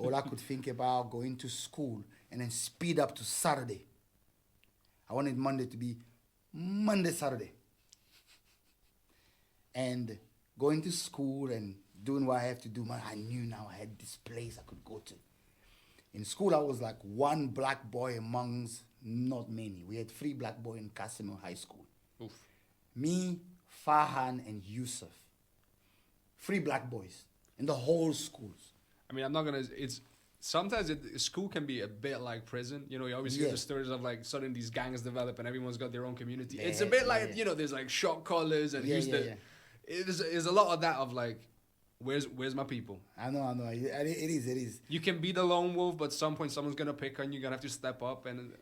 all I could think about going to school and then speed up to Saturday. I wanted Monday to be Monday, Saturday. And going to school and doing what I have to do, man, I knew now I had this place I could go to. In school, I was like one black boy amongst not many. We had 3 black boys in Casimir High School. Oof. Me, Farhan, and Yusuf. 3 black boys in the whole schools. I mean, I'm not gonna. It's sometimes school can be a bit like prison. You know, you always hear Yeah. the stories of like suddenly these gangs develop and everyone's got their own community. Yeah, It's a bit yeah, like yeah. you know, there's like shot callers and Yeah, who's yeah, the. yeah. There's a lot of that of like, where's my people? I know. It is. You can be the lone wolf, but at some point someone's gonna pick on you. You're gonna have to step up and.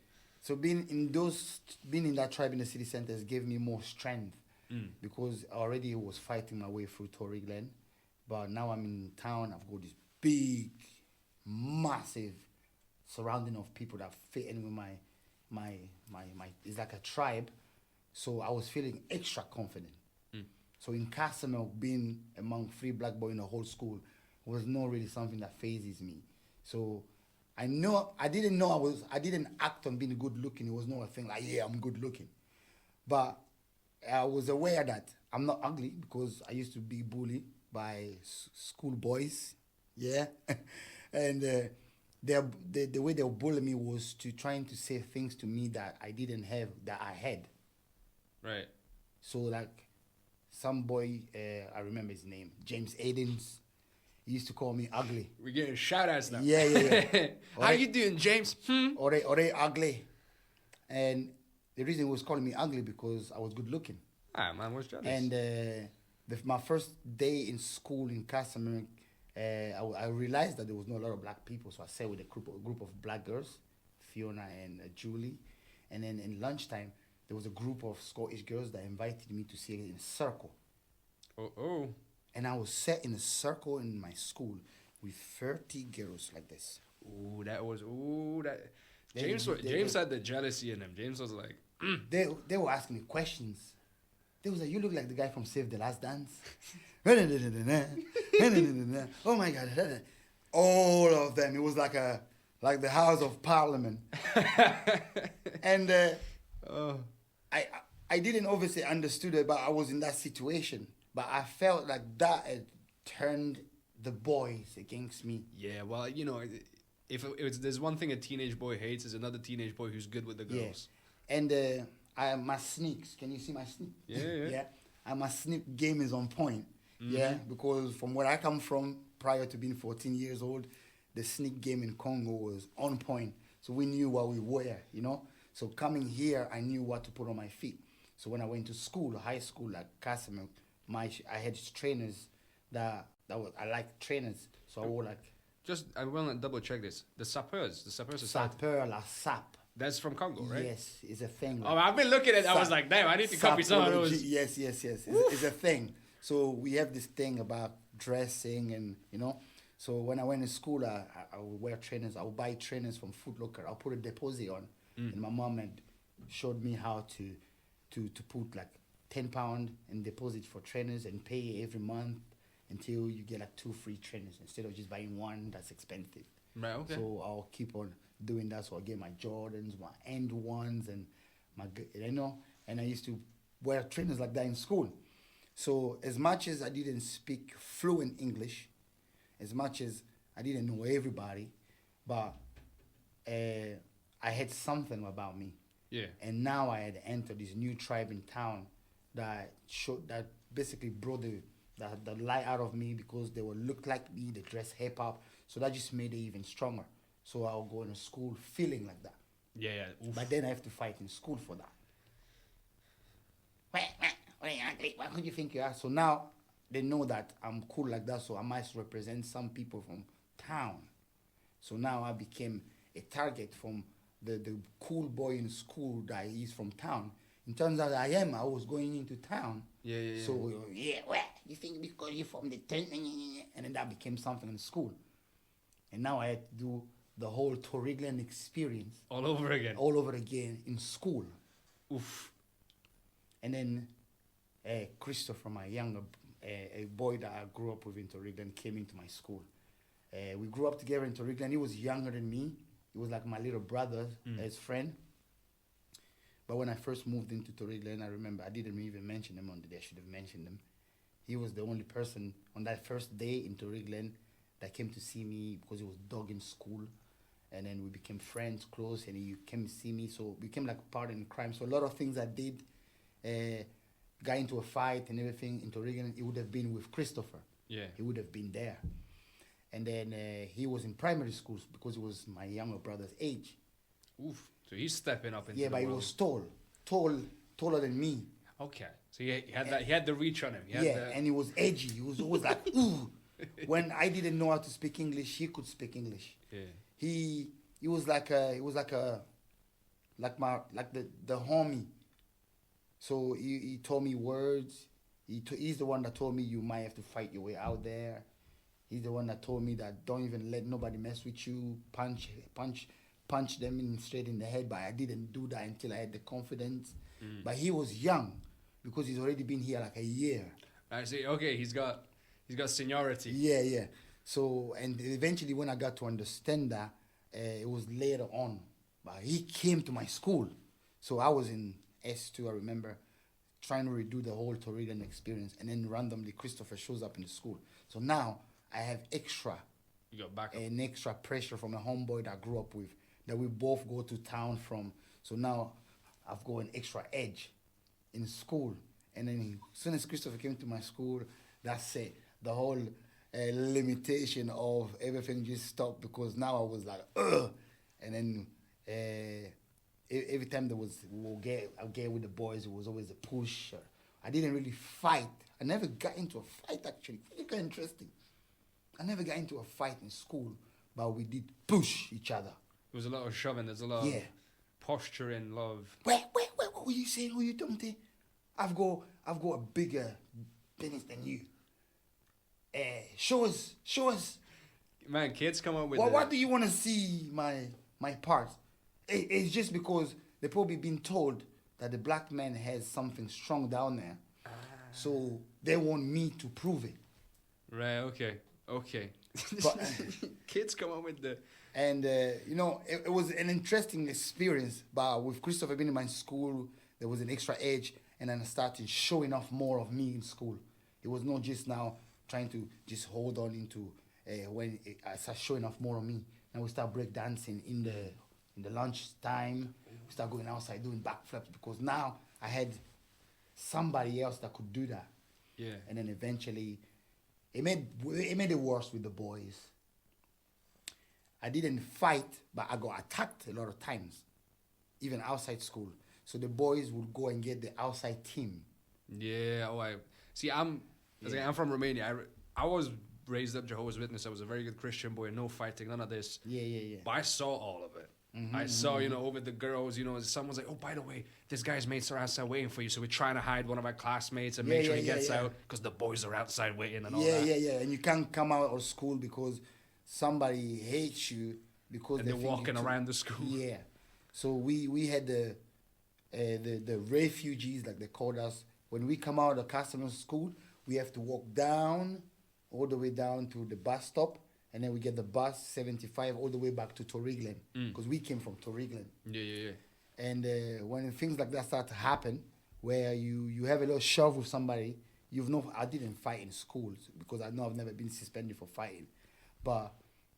So being in that tribe in the city centers gave me more strength because I already was fighting my way through Tory Glen, but now I'm in town. I've got this big, massive surrounding of people that fit in with my. It's like a tribe, so I was feeling extra confident. So in Casimir, being among 3 black boys in the whole school was not really something that phases me. So I didn't act on being good looking. It was not a thing like, yeah, I'm good looking. But I was aware that I'm not ugly because I used to be bullied by school boys. Yeah. And the way they would bully me was to trying to say things to me that I didn't have, that I had. Right. So like some boy, I remember his name, James Aidens. He used to call me ugly. We're getting shout outs now. Yeah. How you doing, James? Or they ugly. And the reason he was calling me ugly because I was good looking. Ah, man, was jealous. And my first day in school in Casimir, I realized that there was not a lot of black people. So I sat with a group of black girls, Fiona and Julie. And then in lunchtime, there was a group of Scottish girls that invited me to sit in a circle. Oh. And I was set in a circle in my school with 30 girls like this. James had the jealousy in him. James was like, They were asking me questions. They was like, you look like the guy from Save the Last Dance. Oh my God. All of them. It was like the House of Parliament. And I didn't obviously understood it, but I was in that situation. But I felt like that had turned the boys against me. yeah, well, you know, if there's one thing a teenage boy hates is another teenage boy who's good with the girls. Yeah. And my sneaks, can you see my sneak? Yeah. And my sneak game is on point. Yeah, because from where I come from, prior to being 14 years old, the sneak game in Congo was on point. So we knew what we were, you know. So coming here, I knew what to put on my feet. So when I went to school, high school, like Casimir, I had trainers I like trainers. So I wore like I want to double check this. The Sapeur Society. Sapeur la Sap. That's from Congo, right? Yes, it's a thing. Oh, I've been looking at it. I was like, damn, I need to copy some of those. Yes. It's a thing. So we have this thing about dressing and, you know. So when I went to school, I would wear trainers. I would buy trainers from Foot Locker. I'll put a deposit on. And my mom had showed me how to put like £10 in deposit for trainers and pay every month until you get like 2 free trainers instead of just buying one that's expensive. Right, okay. So I'll keep on doing that. So I get my Jordans, my End ones, and and I used to wear trainers like that in school. So as much as I didn't speak fluent English, as much as I didn't know everybody, but I had something about me. Yeah. And now I had entered this new tribe in town that basically brought the light out of me because they would look like me, they dress hip hop. So that just made it even stronger. So I'll go into school feeling like that. Yeah. Oof. But then I have to fight in school for that. What could you think you are? So now they know that I'm cool like that, so I must represent some people from town. So now I became a target from the cool boy in school that is from town. In terms of I was going into town. Yeah. So, well, you think because you're from the town, and then that became something in school. And now I had to do the whole Tory Glen experience. All over again In school. Oof. And then Christopher, my younger a boy that I grew up with in Tory Glen, came into my school. We grew up together in Torigland. He was younger than me. He was like my little brother, his friend. But when I first moved into Torigland, I remember I didn't even mention him on the day. I should have mentioned him. He was the only person on that first day in Torigland that came to see me because he was dog in school. And then we became friends, close, and he came to see me. So we became like partner in crime. So a lot of things I did, got into a fight and everything in Torigland, it would have been with Christopher. Yeah. He would have been there. And then he was in primary schools because he was my younger brother's age. Oof. So he's stepping up into Yeah, the but he world. was taller than me. Okay. So he had that. He had the reach on him. He had Yeah, the, and he was edgy. He was always like, ooh. When I didn't know how to speak English, he could speak English. yeah. He was like the homie. So he told me words. He's the one that told me you might have to fight your way out there. He's the one that told me that don't even let nobody mess with you. Punch them straight in the head. But I didn't do that until I had the confidence. But he was young because he's already been here like a year. I see. Okay, he's got seniority. Yeah. So and eventually when I got to understand that, it was later on. But he came to my school. So I was in S2, I remember, trying to redo the whole Torrigan experience. And then randomly Christopher shows up in the school. So now I have You got back up. an extra pressure from a homeboy that I grew up with, that we both go to town from. So now I've got an extra edge in school. And then as soon as Christopher came to my school, that's it. The whole limitation of everything just stopped because now I was like, ugh. And then every time I'll get with the boys, it was always a push. I didn't really fight. I never got into a fight, actually. It's kind of interesting. I never got into a fight in school, but we did push each other. There was a lot of shoving. There's a lot of posturing, love. What were you saying? Who you talking to? I've got a bigger penis than you. Show us. Man, kids come up with. What do you want to see my parts? It's just because they've probably been told that the black man has something strong down there, so they want me to prove it. Right. Okay. But, kids come up with the. And it was an interesting experience. But with Christopher being in my school, there was an extra edge, and then I started showing off more of me in school. It was not just now trying to just hold on into I start showing off more of me. Now we start break dancing in the lunch time. We start going outside doing backflips because now I had somebody else that could do that. Yeah. And then eventually, it made it worse with the boys. I didn't fight, but I got attacked a lot of times, even outside school. So the boys would go and get the outside team. Yeah. Oh, I'm from Romania. I was raised up Jehovah's Witness. I was a very good Christian boy. No fighting, none of this. Yeah. But I saw all of it. I saw, over the girls, someone's like, oh, by the way, this guy's mates are outside waiting for you. So we're trying to hide one of our classmates and make sure he gets out because the boys are outside waiting and all that. Yeah. And you can't come out of school because somebody hates you because they're walking around the school. Yeah. So we had the refugees, like they called us. When we come out of customer school, we have to walk down, all the way down to the bus stop. And then we get the bus 75 all the way back to Torigland because we came from Torigland. Yeah. And when things like that start to happen, where you have a little shove with somebody, I didn't fight in schools because I know I've never been suspended for fighting, but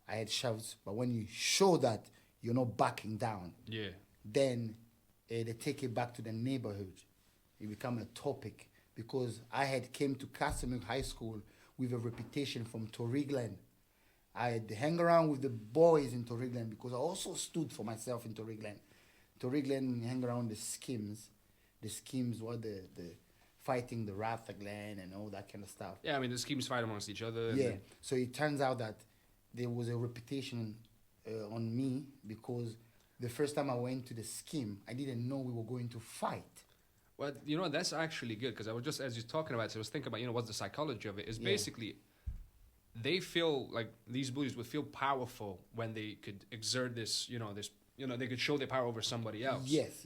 I had shoves. But when you show that you're not backing down, then they take it back to the neighborhood. It become a topic because I had came to Casimir High School with a reputation from Torigland. I had hang around with the boys in Torigland because I also stood for myself in Torigland. Torigland hang around the schemes. The schemes were the fighting the Rathaglan and all that kind of stuff. Yeah, I mean, the schemes fight amongst each other. Yeah, so it turns out that there was a reputation on me because the first time I went to the scheme, I didn't know we were going to fight. Well, that's actually good because I was just, as you're talking about it, I was thinking about, what's the psychology of it? Is basically they feel like these bullies would feel powerful when they could exert this, they could show their power over somebody else. Yes.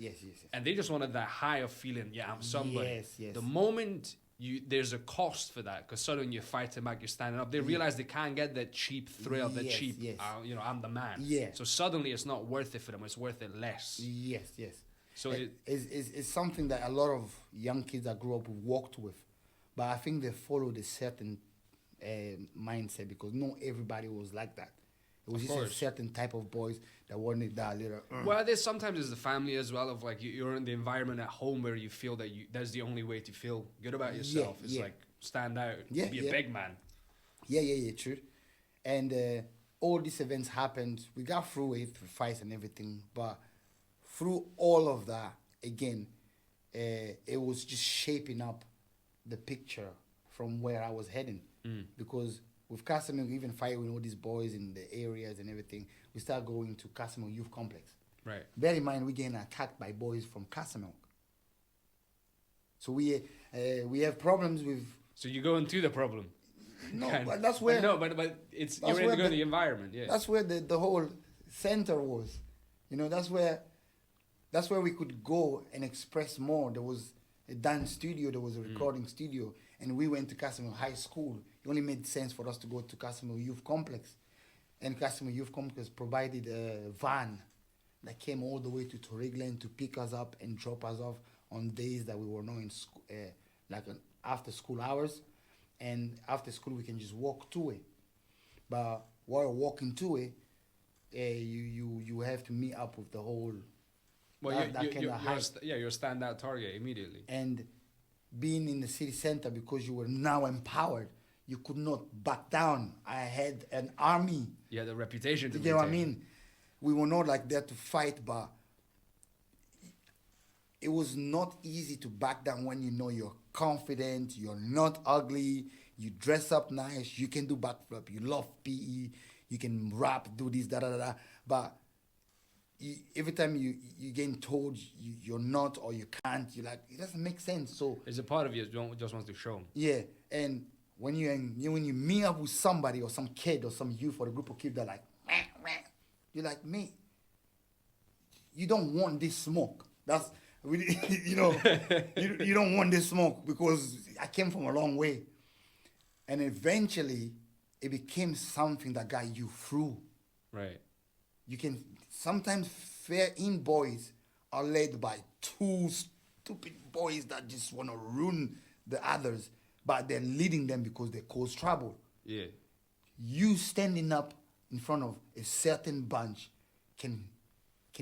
And they just wanted that high of feeling, I'm somebody. Yes. The moment there's a cost for that, because suddenly you're fighting back, you're standing up. They realize they can't get that cheap thrill, that Yes, cheap, yes. I'm the man. Yeah. So suddenly it's not worth it for them. It's worth it less. Yes, yes. So It's something that a lot of young kids that grew up with walked with, but I think they followed a certain mindset because not everybody was like that. It was Of just course. a certain type of boys that wanted that little. Well, there's sometimes it's the family as well, of like you're in the environment at home where you feel that that's the only way to feel good about yourself. It's yeah. like stand out, Yeah, be a yeah. big man. Yeah, true. And all these events happened. We got through it, through fights and everything. But through all of that, again, it was just shaping up the picture from where I was heading. Because with Casamilk, even fighting with all these boys in the areas and everything, we start going to Casamilk Youth Complex. Right. Bear in mind, we're getting attacked by boys from Casamilk. So we have problems with. So you go into the problem. No, Kind but of. that's where. No, but it's that's you're where in the environment. Yeah. That's where the whole center was. You know, that's where we could go and express more. There was a dance studio, there was a recording studio, and we went to Casamilk High School. It only made sense for us to go to Casamilk Youth Complex. And Casamilk Youth Complex provided a van that came all the way to Torigland to pick us up and drop us off on days that we were not in school, after school hours. And after school, we can just walk to it. But while walking to it, you have to meet up with the whole. Well, you're you're a standout target immediately. And being in the city center, because you were now empowered, you could not back down. I had an army. You had a reputation to You know what I maintain. mean? We were not like there to fight, but it was not easy to back down when you know you're confident, you're not ugly, you dress up nice, you can do backflip, you love PE, you can rap, do this, da da da da. But every time you getting told you're not or you can't, you're like, it doesn't make sense. So It's a part of you that just wants to show 'em. yeah, and when you meet up with somebody or some kid or some youth or a group of kids, they're like, meh, meh. You're like, mate, you don't want this smoke. That's really, you know, you don't want this smoke because I came from a long way, and eventually it became something that got you through. Right. You can sometimes fair-in boys are led by two stupid boys that just want to ruin the others, but they're leading them because they cause trouble. Yeah. You standing up in front of a certain bunch can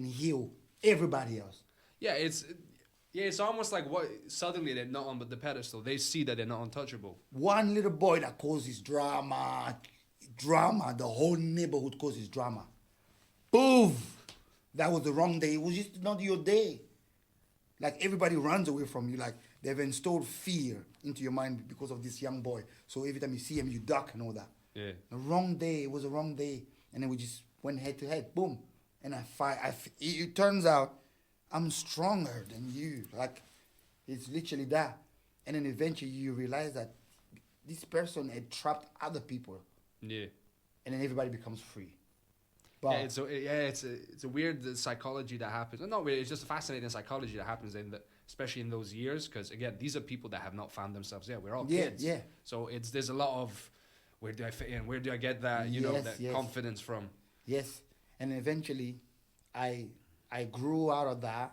heal everybody else. Yeah, it's almost like what suddenly they're not on the pedestal. They see that they're not untouchable. One little boy that causes drama, the whole neighborhood causes drama. Boom! That was the wrong day. It was just not your day. Like everybody runs away from you. Like they've installed fear into your mind because of this young boy. So every time you see him, you duck and all that. Yeah. The wrong day. It was a wrong day, and then we just went head to head. Boom! And I fight. It turns out I'm stronger than you. Like it's literally that. And then eventually you realize that this person had trapped other people, Yeah. and then everybody becomes free. But It's a weird psychology that happens. Not weird. It's just a fascinating psychology that happens especially in those years, because again, these are people that have not found themselves yet. We're all kids. Yeah. So there's a lot of where do I fit in? Where do I get that Yes. confidence from? Yes, and eventually, I grew out of that.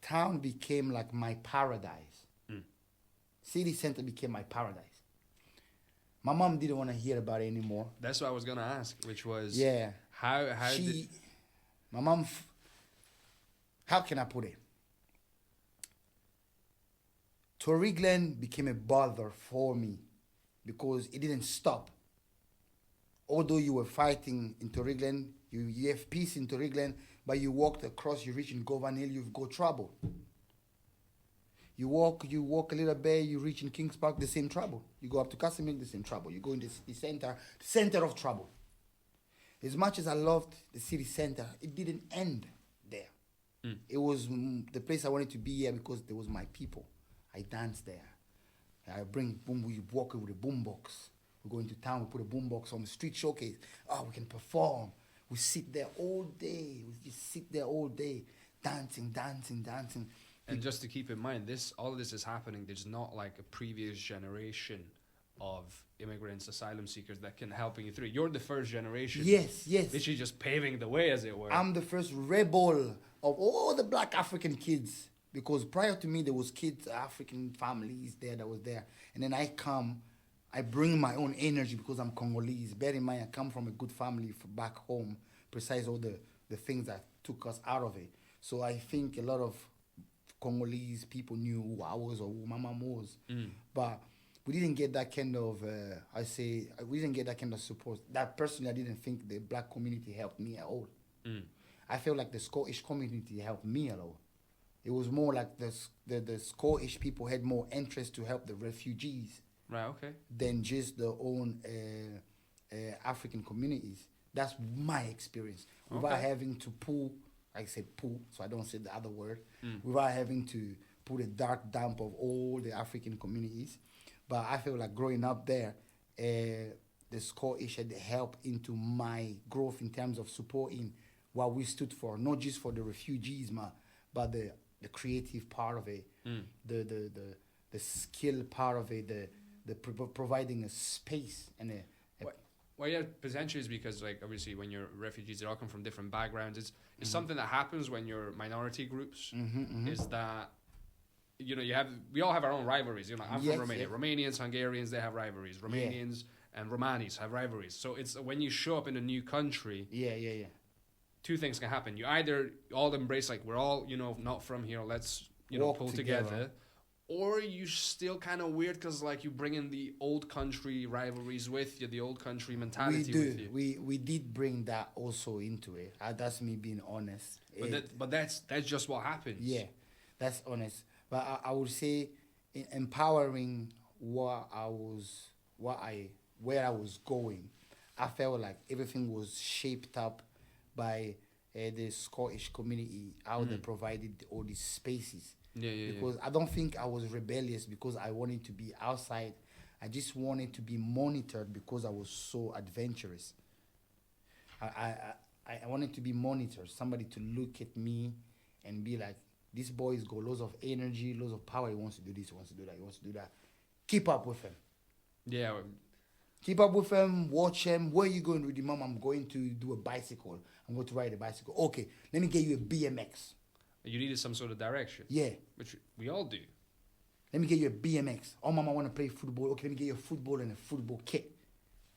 Town became like my paradise. City center became my paradise. My mom didn't want to hear about it anymore. That's what I was gonna ask, which was Yeah, my mom. How can I put it? Torigland became a bother for me because it didn't stop. Although you were fighting in Torigland, you have peace in Torigland, but you walked across, you reach in Govan Hill, you've got trouble. You walk a little bit, you reach in Kings Park, the same trouble. You go up to Casamilk, the same trouble. You go in the city center of trouble. As much as I loved the city center, it didn't end there. It was the place I wanted to be here because there was my people. I danced there. We walk with a boombox. We go into town, we put a boombox on the street showcase. Oh, we can perform. We sit there all day. We just sit there all day, dancing. And just to keep in mind, all of this is happening. There's not like a previous generation of immigrants, asylum seekers that can helping you through. You're the first generation. Yes, yes. Literally just paving the way, as it were. I'm the first rebel of all the black African kids, because prior to me there was kids, African families there that was there, and then I bring my own energy because I'm Congolese. Bear in mind, I come from a good family back home, besides all the things that took us out of it. So I think a lot of Congolese people knew who I was or who my mom was, but we didn't get that kind of, we didn't get that kind of support. That personally, I didn't think the black community helped me at all. I felt like the Scottish community helped me a lot. It was more like the Scottish people had more interest to help the refugees, Right, okay. than just their own African communities. That's my experience. Without Okay. having to pull, like I said, pull, so I don't say the other word, without having to put a dark dump of all the African communities. But I feel like growing up there, the Scottish had helped into my growth in terms of supporting what we stood for, not just for the refugees, but the creative part of it, the skill part of it, the providing a space and a Well, yeah, potentially is because, like, obviously when you're refugees, they all come from different backgrounds. It's something that happens when you're minority groups. Is that, you know, we all have our own rivalries. You know, I'm Yes, from Romania. yes. Romanians, Hungarians, they have rivalries. Romanians and Romanis have rivalries. So it's when you show up in a new country, yeah. two things can happen. You either all embrace, like, we're all, you know, not from here, let's, you know, Walk pull together. together. Or you still kind of weird because, like, you bring in the old country rivalries with you, the old country mentality with you. We did bring that also into it. That's me being honest. But that's just what happens. Yeah, that's honest. But I would say empowering where I was going, I felt like everything was shaped up by the Scottish community, how they provided all these spaces. Yeah. Because I don't think I was rebellious because I wanted to be outside. I just wanted to be monitored because I was so adventurous. I wanted to be monitored, somebody to look at me and be like, this boy's got lots of energy, lots of power. He wants to do this, he wants to do that, he wants to do that. Keep up with him. Yeah. Keep up with him, watch him. Where are you going with your mom? I'm going to do a bicycle. I'm going to ride a bicycle. Okay, let me get you a BMX. You needed some sort of direction. Yeah. Which we all do. Let me get you a BMX. Oh, mama, I want to play football. Okay, let me get you a football and a football kit.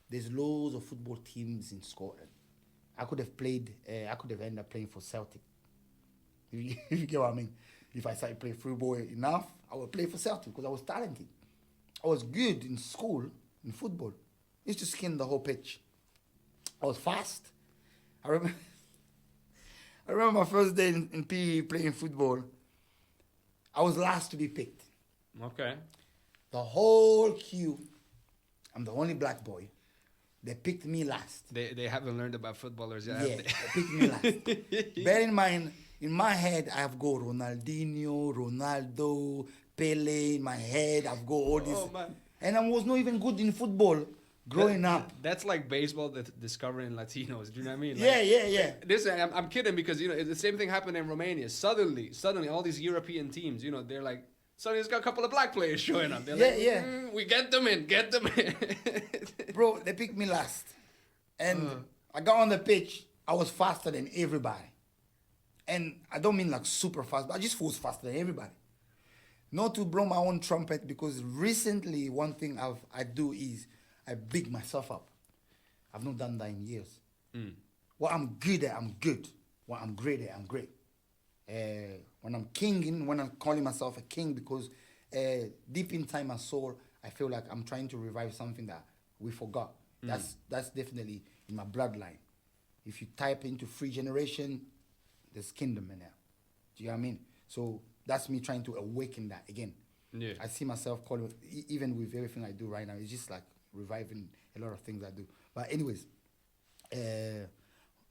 There's loads of football teams in Scotland. I could have ended up playing for Celtic. If you get what I mean. If I started playing football enough, I would play for Celtic because I was talented. I was good in school, in football. I used to skin the whole pitch. I was fast. I remember my first day in PE playing football. I was last to be picked. Okay. The whole queue, I'm the only black boy. They picked me last. They haven't learned about footballers yet. Yeah, Have they they? picked me last. Bear in mind, in my head, I've got Ronaldinho, Ronaldo, Pele in my head. I've got all this. Oh, man. And I was not even good in football growing up. That's like baseball discovering Latinos. Do you know what I mean? Yeah. This I'm kidding because, you know, the same thing happened in Romania. Suddenly, all these European teams, you know, they're like, suddenly it's got a couple of black players showing up. They're like, we get them in. Bro, they picked me last. And I got on the pitch. I was faster than everybody. And I don't mean like super fast, but I just was faster than everybody. Not to blow my own trumpet, because recently one thing I do is I big myself up. I've not done that in years. What I'm good at, I'm good. What I'm great at, I'm great. When I'm kinging, when I'm calling myself a king, because deep inside my soul, I feel like I'm trying to revive something that we forgot. That's definitely in my bloodline. If you type into free generation, there's kingdom in there. Do you know what I mean? So that's me trying to awaken that again. Yeah. I see myself calling, even with everything I do right now, it's just like reviving a lot of things I do. But anyways,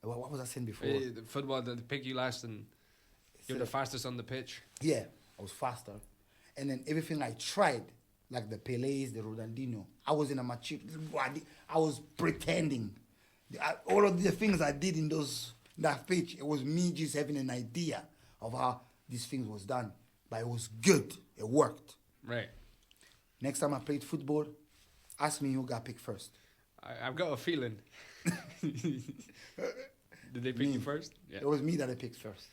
what was I saying before? The football, they pick you last and you're the fastest on the pitch. Yeah, I was faster. And then everything I tried, like the Pelés, the Ronaldinho, I was in a mature, I was pretending. All of the things I did in that pitch, it was me just having an idea of how these things was done. but it was good. It worked. Right. Next time I played football, ask me who got picked first. I've got a feeling. Did they pick you first? Yeah. It was me that they picked first.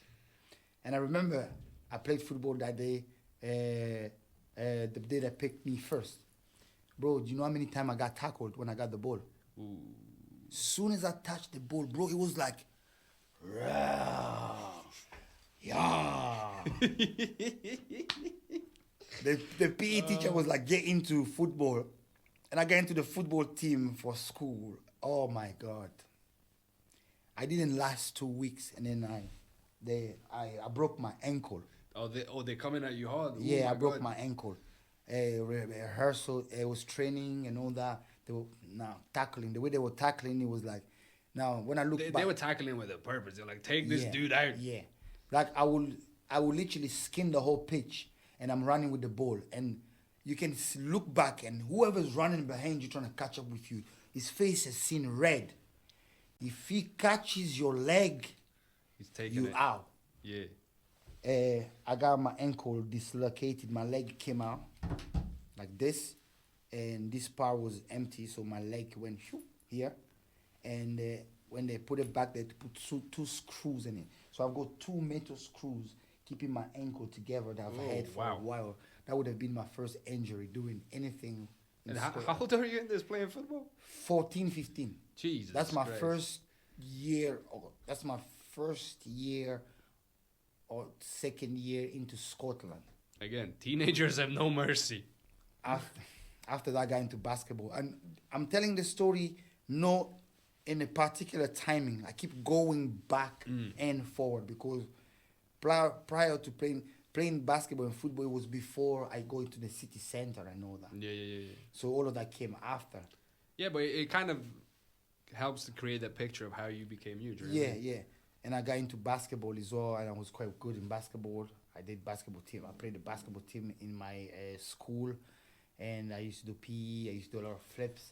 And I remember I played football that day, the day they picked me first. Bro, do you know how many times I got tackled when I got the ball? Ooh. Soon as I touched the ball, bro, it was like, rah, yeah. The PE teacher was like, get into football. And I got into the football team for school. Oh my God. I didn't last 2 weeks, and then I broke my ankle. They coming at you hard. Ooh, Yeah, I broke God. my ankle. Rehearsal, it was training and all that. They were tackling. The way they were tackling, it was like, now when I look back, They were tackling with a purpose. They're like, take this yeah, dude out. Yeah, like I will literally skin the whole pitch, and I'm running with the ball, and you can look back, and whoever's running behind you trying to catch up with you, his face has seen red. If he catches your leg, He's taking you it. out. Yeah. I got my ankle dislocated. My leg came out like this, and this part was empty, so my leg went here. And when they put it back, they put two screws in it. So I've got 2 metal screws keeping my ankle together that I've had for a while. That would have been my first injury doing anything. And how old are you in this playing football? 14, 15. Jesus. That's my Christ. first year. That's my first year or second year into Scotland. Again, teenagers have no mercy. After that, I got into basketball. And I'm telling the story not in a particular timing. I keep going back and forward because prior to playing basketball and football, it was before I go into the city center and all that. Yeah. So all of that came after. Yeah, but it kind of helps to create that picture of how you became huge, right? Yeah. And I got into basketball as well, and I was quite good in basketball. I did basketball team. I played the basketball team in my school, and I used to do PE. I used to do a lot of flips.